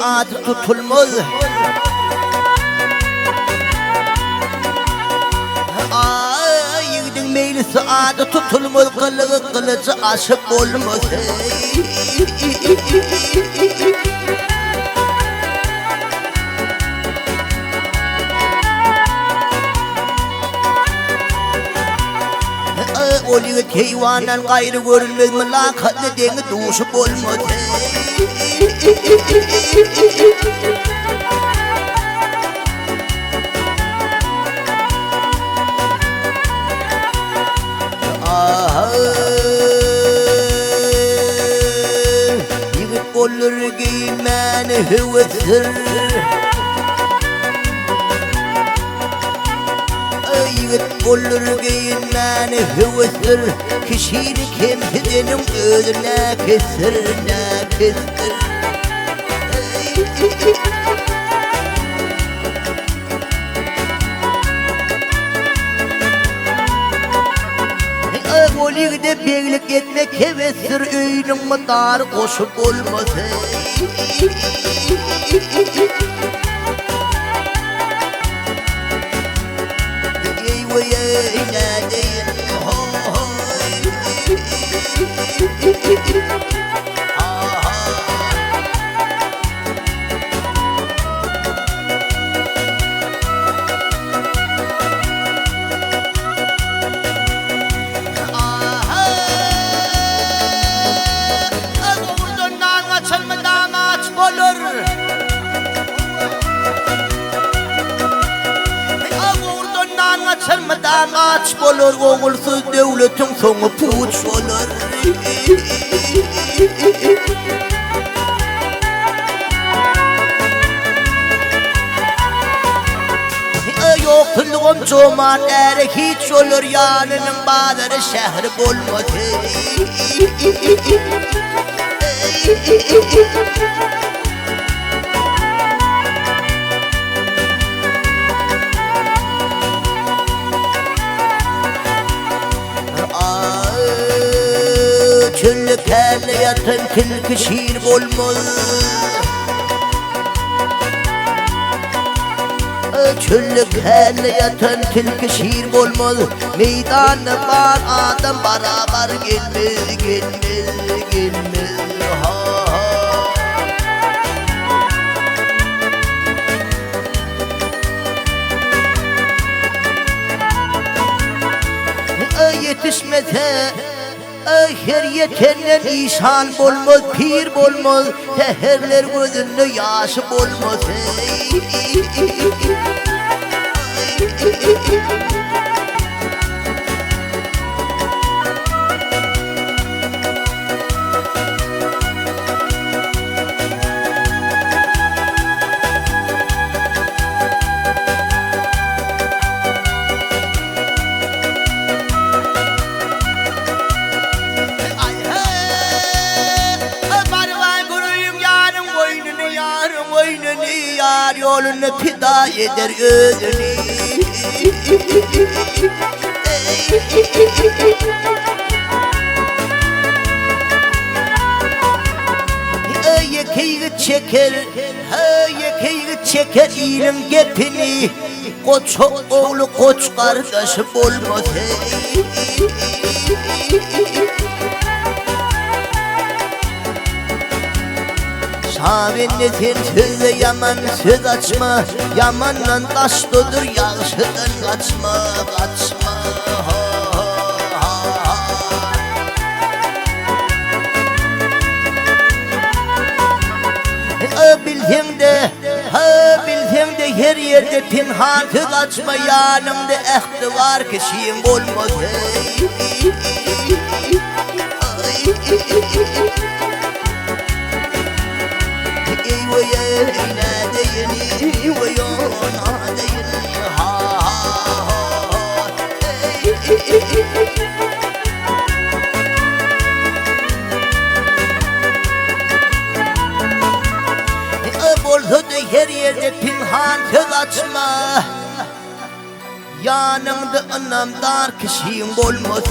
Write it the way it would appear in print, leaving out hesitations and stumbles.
saat tutulmaz. Yiğidin meyli saat tutulmaz, kılığı kılıcı aşık olmaz. O yiğit heyvanan gayrı görülmez, mülakatlı deni duşup olmaz. Yiğit olur giymeni hüvetsir. Yiğit olur giymeni hüvetsir. Kişilik hem hidenim ödüne kesir, ne kesir. Oligde birlik etmek hevestir, öynün mıdarı koşup olmaz. Çarmıdan aç olur, oğulsuz devletin sonu puç olur. Yokluğum çoğman eri hiç olur, yanının bağları şehri bulmaz. Çöllük hele yatan tilki şiir olmaz. Çöllük hele yatan tilki şiir olmaz. Meydanı var adam beraber gelmez, gelmez, gelmez. Yetişmese her yetenler işan olmaz, pir olmaz, seherler gözünde yaşı olmaz. Yar yolunu fida eder özünü. Yekeyi çeker, yekeyi çeker ilim gepini. Koç oğlu koç kardeşim olmaz. Savennetin sözü yaman söz açma, yamanla taş dodur yağışından kaçma, kaçma. Bilsem de her yerde pinhan söz açma, yanımda ehdi var kişiyim olmaz. Bolsa da her yerde pinhan söz açma, yanımda anamdar kişiyim olmaz.